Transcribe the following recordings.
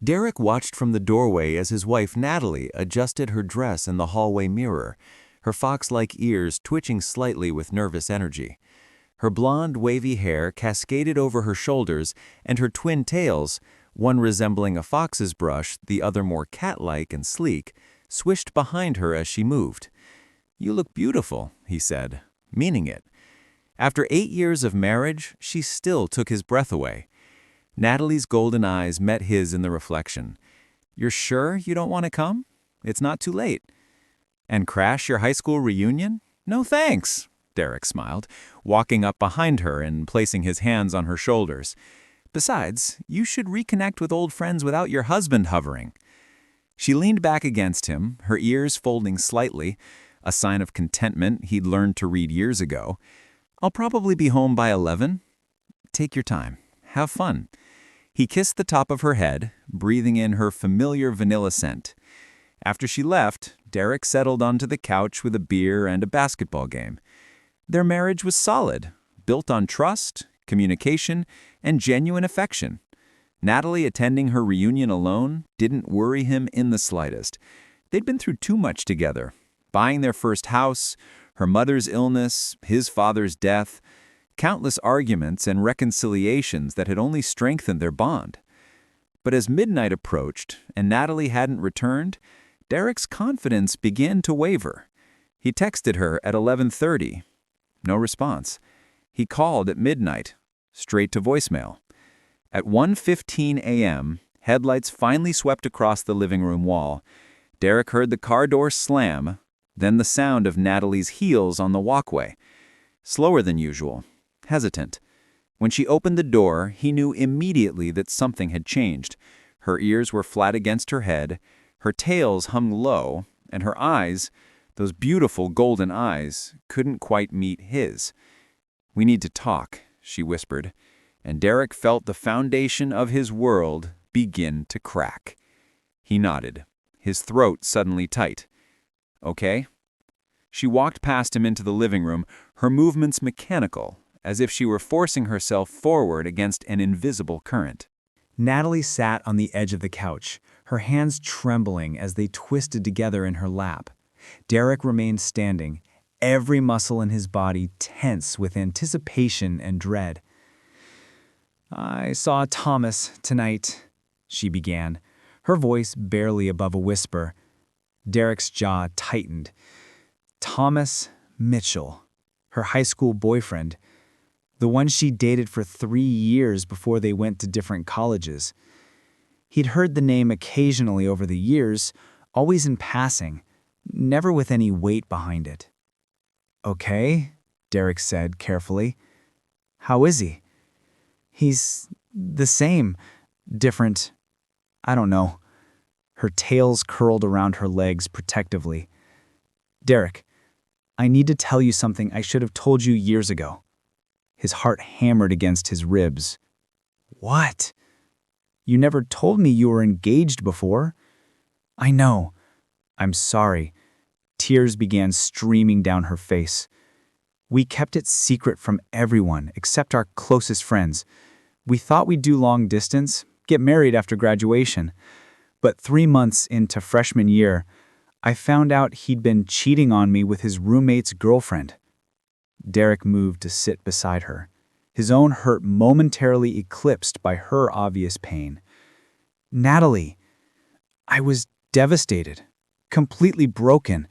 Derek watched from the doorway as his wife Natalie adjusted her dress in the hallway mirror, her fox-like ears twitching slightly with nervous energy. Her blonde, wavy hair cascaded over her shoulders, and her twin tails, one resembling a fox's brush, the other more cat-like and sleek, swished behind her as she moved. "You look beautiful," he said, meaning it. After 8 years of marriage, she still took his breath away. Natalie's golden eyes met his in the reflection. "You're sure you don't want to come? It's not too late." "And crash your high school reunion? No thanks," Derek smiled, walking up behind her and placing his hands on her shoulders. "Besides, you should reconnect with old friends without your husband hovering." She leaned back against him, her ears folding slightly, a sign of contentment he'd learned to read years ago. "I'll probably be home by 11. Take your time. Have fun." He kissed the top of her head, breathing in her familiar vanilla scent. After she left, Derek settled onto the couch with a beer and a basketball game. Their marriage was solid, built on trust, communication, and genuine affection. Natalie attending her reunion alone didn't worry him in the slightest. They'd been through too much together. Buying their first house, her mother's illness, his father's death, countless arguments and reconciliations that had only strengthened their bond. But as midnight approached and Natalie hadn't returned, Derek's confidence began to waver. He texted her at 11:30. No response. He called at midnight, straight to voicemail. At 1:15 a.m., headlights finally swept across the living room wall. Derek heard the car door slam, then the sound of Natalie's heels on the walkway. Slower than usual, hesitant. When she opened the door, he knew immediately that something had changed. Her ears were flat against her head, her tails hung low, and her eyes, those beautiful golden eyes, couldn't quite meet his. "We need to talk," she whispered, and Derek felt the foundation of his world begin to crack. He nodded, his throat suddenly tight. "Okay?" She walked past him into the living room, her movements mechanical, as if she were forcing herself forward against an invisible current. Natalie sat on the edge of the couch, her hands trembling as they twisted together in her lap. Derek remained standing, every muscle in his body tense with anticipation and dread. "I saw Thomas tonight," she began, her voice barely above a whisper. Derek's jaw tightened. Thomas Mitchell, her high school boyfriend, the one she dated for 3 years before they went to different colleges. He'd heard the name occasionally over the years, always in passing, never with any weight behind it. "Okay," Derek said carefully. "How is he?" "He's the same, different. I don't know." Her tails curled around her legs protectively. "Derek, I need to tell you something I should have told you years ago." His heart hammered against his ribs. "What?" "You never told me you were engaged before." "I know. I'm sorry." Tears began streaming down her face. "We kept it secret from everyone except our closest friends. We thought we'd do long distance, get married after graduation. But 3 months into freshman year, I found out he'd been cheating on me with his roommate's girlfriend." Derek moved to sit beside her, his own hurt momentarily eclipsed by her obvious pain. "Natalie, I was devastated, completely broken.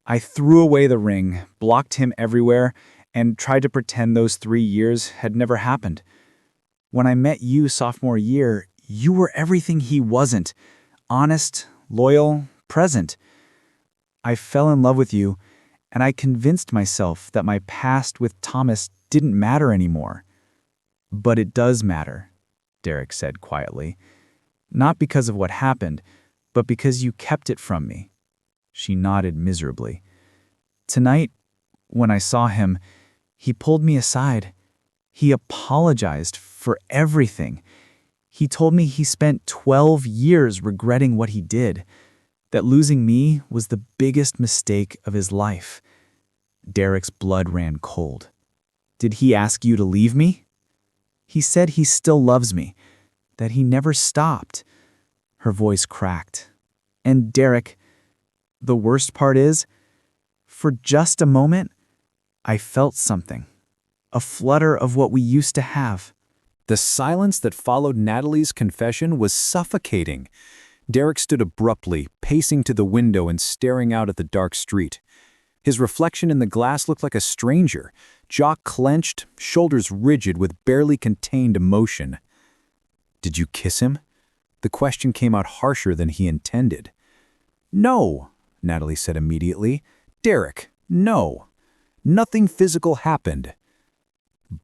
I threw away the ring, blocked him everywhere, and tried to pretend those 3 years had never happened. When I met you sophomore year, you were everything he wasn't. Honest, loyal, present. I fell in love with you, and I convinced myself that my past with Thomas didn't matter anymore." "But it does matter," Derek said quietly. "Not because of what happened, but because you kept it from me." She nodded miserably. "Tonight, when I saw him, he pulled me aside. He apologized for everything. He told me he spent 12 years regretting what he did, that losing me was the biggest mistake of his life." Derek's blood ran cold. "Did he ask you to leave me?" "He said he still loves me, that he never stopped. Her voice cracked. And Derek, the worst part is, for just a moment, I felt something. A flutter of what we used to have. The silence that followed Natalie's confession was suffocating. Derek stood abruptly, pacing to the window and staring out at the dark street. His reflection in the glass looked like a stranger, jaw clenched, shoulders rigid with barely contained emotion. "Did you kiss him?" The question came out harsher than he intended. "No," Natalie said immediately. "Derek, no. Nothing physical happened."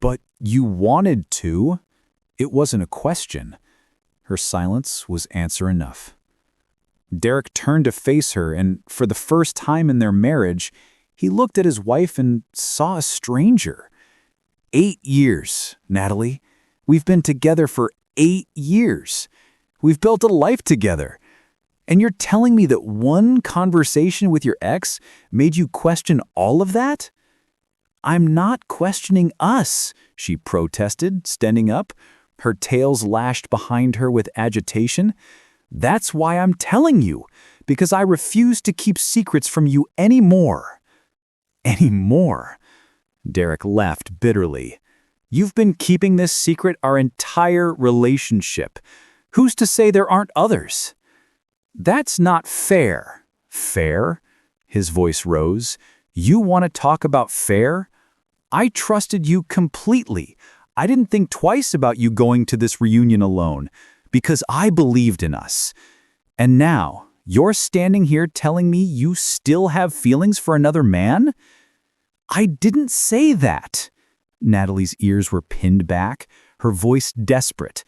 "But you wanted to." It wasn't a question. Her silence was answer enough. Derek turned to face her, and for the first time in their marriage, he looked at his wife and saw a stranger. 8 years, Natalie. We've been together for 8 years. We've built a life together. And you're telling me that one conversation with your ex made you question all of that? "I'm not questioning us," she protested, standing up, her tails lashed behind her with agitation. "That's why I'm telling you, because I refuse to keep secrets from you anymore." "Anymore?" Derek laughed bitterly. "You've been keeping this secret our entire relationship. Who's to say there aren't others?" "That's not fair." "Fair?" His voice rose. "You want to talk about fair? I trusted you completely. I didn't think twice about you going to this reunion alone, because I believed in us. And now, you're standing here telling me you still have feelings for another man?" "I didn't say that." Natalie's ears were pinned back, her voice desperate.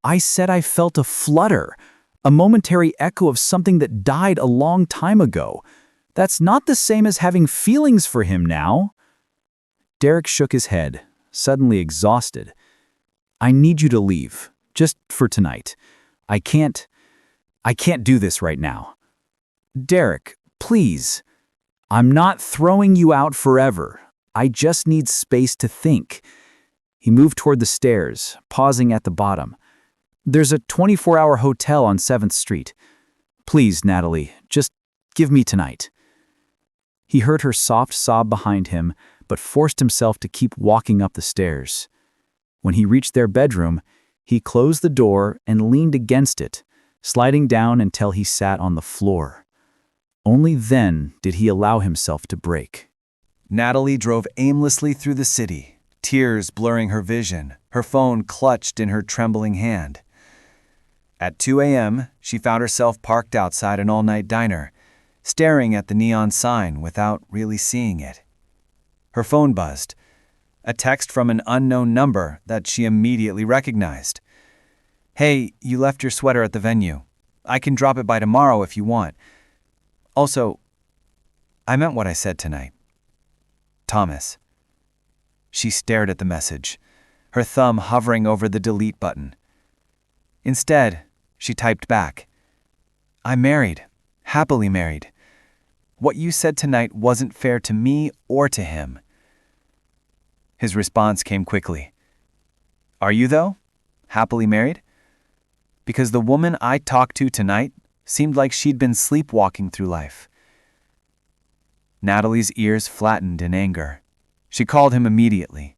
"I said I felt a flutter, a momentary echo of something that died a long time ago. That's not the same as having feelings for him now." Derek shook his head, suddenly exhausted. "I need you to leave, just for tonight. I can't do this right now." "Derek, please. I'm not throwing you out forever. I just need space to think." He moved toward the stairs, pausing at the bottom. "There's a 24-hour hotel on 7th Street. Please, Natalie, just give me tonight." He heard her soft sob behind him, but forced himself to keep walking up the stairs. When he reached their bedroom, he closed the door and leaned against it, sliding down until he sat on the floor. Only then did he allow himself to break. Natalie drove aimlessly through the city, tears blurring her vision, her phone clutched in her trembling hand. At 2 a.m., she found herself parked outside an all-night diner, staring at the neon sign without really seeing it. Her phone buzzed, a text from an unknown number that she immediately recognized. "Hey, you left your sweater at the venue. I can drop it by tomorrow if you want. Also, I meant what I said tonight. Thomas." She stared at the message, her thumb hovering over the delete button. Instead, she typed back, "I'm married, happily married. What you said tonight wasn't fair to me or to him." His response came quickly. "Are you, though? Happily married? Because the woman I talked to tonight seemed like she'd been sleepwalking through life." Natalie's ears flattened in anger. She called him immediately.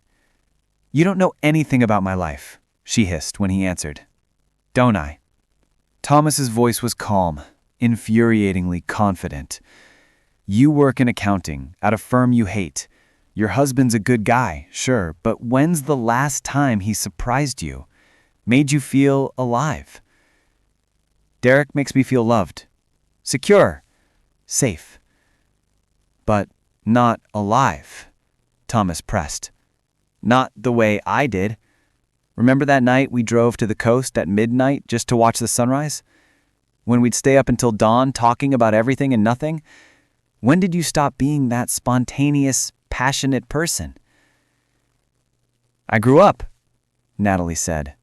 "You don't know anything about my life," she hissed when he answered. "Don't I?" Thomas's voice was calm, infuriatingly confident. "You work in accounting at a firm you hate. Your husband's a good guy, sure, but when's the last time he surprised you, made you feel alive? Derek makes me feel loved, secure, safe. But not alive," Thomas pressed. "Not the way I did. Remember that night we drove to the coast at midnight just to watch the sunrise? When we'd stay up until dawn talking about everything and nothing? When did you stop being that spontaneous, passionate person?" "I grew up," Natalie said.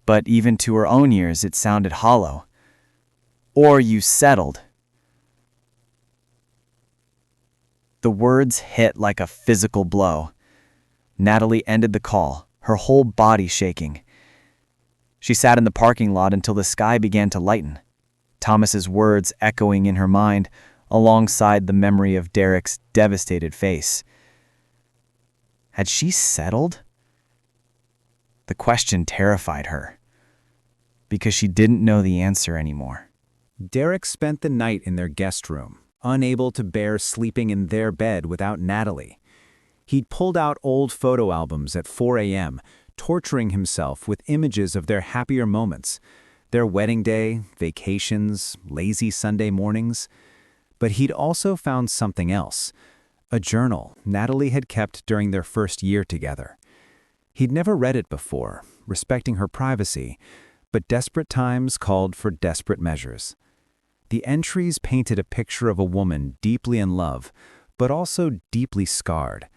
But even to her own ears it sounded hollow. "Or you settled." The words hit like a physical blow. Natalie ended the call, her whole body shaking. She sat in the parking lot until the sky began to lighten, Thomas's words echoing in her mind alongside the memory of Derek's devastated face. Had she settled? The question terrified her, because she didn't know the answer anymore. Derek spent the night in their guest room, unable to bear sleeping in their bed without Natalie. He'd pulled out old photo albums at 4 a.m., torturing himself with images of their happier moments, their wedding day, vacations, lazy Sunday mornings. But he'd also found something else, a journal Natalie had kept during their first year together. He'd never read it before, respecting her privacy, but desperate times called for desperate measures. The entries painted a picture of a woman deeply in love, but also deeply scarred.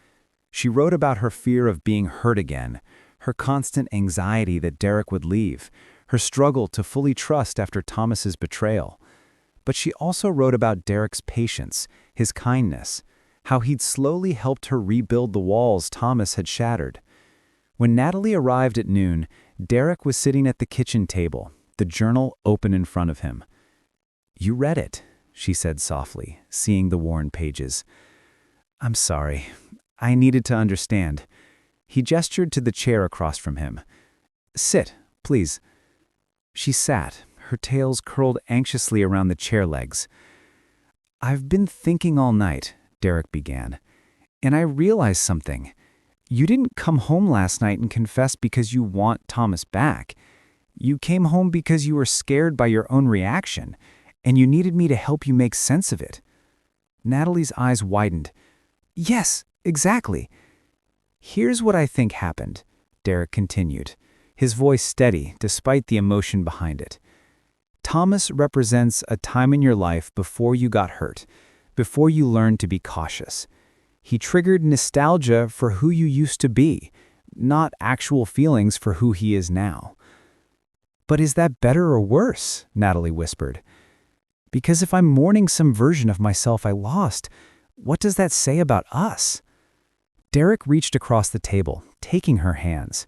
She wrote about her fear of being hurt again, her constant anxiety that Derek would leave, her struggle to fully trust after Thomas's betrayal. But she also wrote about Derek's patience, his kindness, how he'd slowly helped her rebuild the walls Thomas had shattered. When Natalie arrived at noon, Derek was sitting at the kitchen table, the journal open in front of him. "You read it," she said softly, seeing the worn pages. "I'm sorry. I needed to understand." He gestured to the chair across from him. "Sit, please." She sat, her tails curled anxiously around the chair legs. "I've been thinking all night," Derek began, "and I realized something. You didn't come home last night and confess because you want Thomas back. You came home because you were scared by your own reaction, and you needed me to help you make sense of it." Natalie's eyes widened. "Yes, exactly." "Here's what I think happened," Derek continued, his voice steady despite the emotion behind it. "Thomas represents a time in your life before you got hurt, before you learned to be cautious. He triggered nostalgia for who you used to be, not actual feelings for who he is now." "But is that better or worse?" Natalie whispered. "Because if I'm mourning some version of myself I lost, what does that say about us?" Derek reached across the table, taking her hands.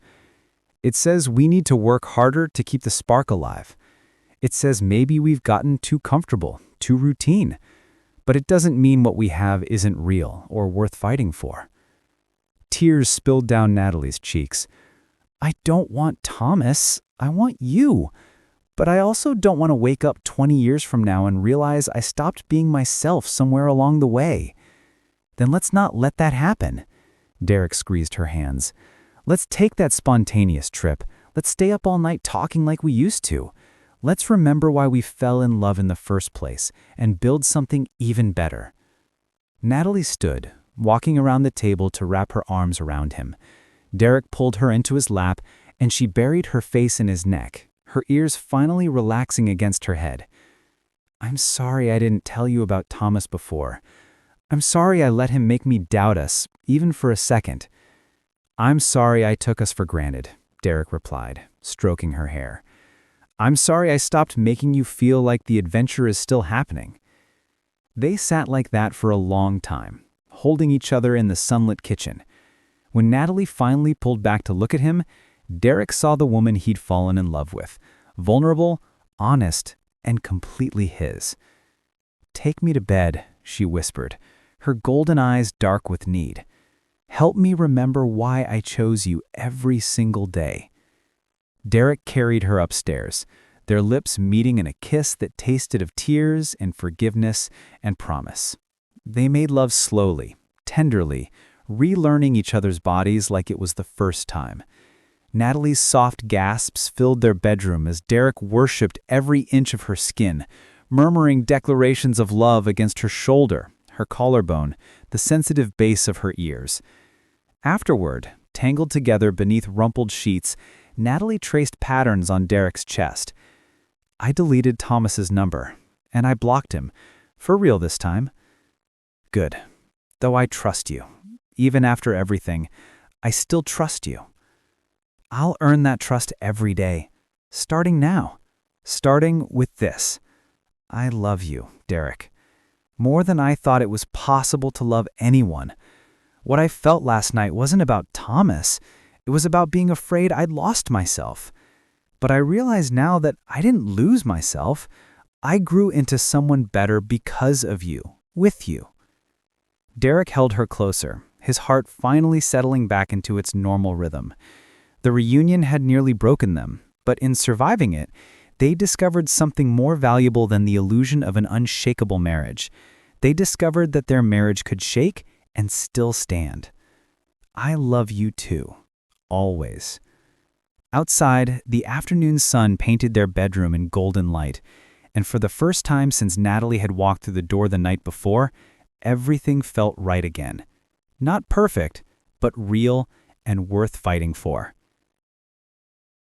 "It says we need to work harder to keep the spark alive. It says maybe we've gotten too comfortable, too routine. But it doesn't mean what we have isn't real or worth fighting for." Tears spilled down Natalie's cheeks. "I don't want Thomas. I want you. But I also don't want to wake up 20 years from now and realize I stopped being myself somewhere along the way." "Then let's not let that happen." Derek squeezed her hands. "Let's take that spontaneous trip. Let's stay up all night talking like we used to. Let's remember why we fell in love in the first place and build something even better." Natalie stood, walking around the table to wrap her arms around him. Derek pulled her into his lap, and she buried her face in his neck, her ears finally relaxing against her head. "I'm sorry I didn't tell you about Thomas before. I'm sorry I let him make me doubt us, even for a second." "I'm sorry I took us for granted," Derek replied, stroking her hair. "I'm sorry I stopped making you feel like the adventure is still happening." They sat like that for a long time, holding each other in the sunlit kitchen. When Natalie finally pulled back to look at him, Derek saw the woman he'd fallen in love with, vulnerable, honest, and completely his. "Take me to bed," she whispered, her golden eyes dark with need. "Help me remember why I chose you every single day." Derek carried her upstairs, their lips meeting in a kiss that tasted of tears and forgiveness and promise. They made love slowly, tenderly, relearning each other's bodies like it was the first time. Natalie's soft gasps filled their bedroom as Derek worshipped every inch of her skin, murmuring declarations of love against her shoulder, her collarbone, the sensitive base of her ears. Afterward, tangled together beneath rumpled sheets, Natalie traced patterns on Derek's chest. "I deleted Thomas's number, and I blocked him. For real this time." "Good. Though I trust you. Even after everything, I still trust you." "I'll earn that trust every day. Starting now. Starting with this. I love you, Derek. More than I thought it was possible to love anyone. What I felt last night wasn't about Thomas. It was about being afraid I'd lost myself. But I realize now that I didn't lose myself. I grew into someone better because of you, with you. Derek held her closer, his heart finally settling back into its normal rhythm. The reunion had nearly broken them, but in surviving it, they discovered something more valuable than the illusion of an unshakable marriage. They discovered that their marriage could shake and still stand. I love you too, always. Outside, the afternoon sun painted their bedroom in golden light, and for the first time since Natalie had walked through the door the night before, everything felt right again. Not perfect, but real and worth fighting for.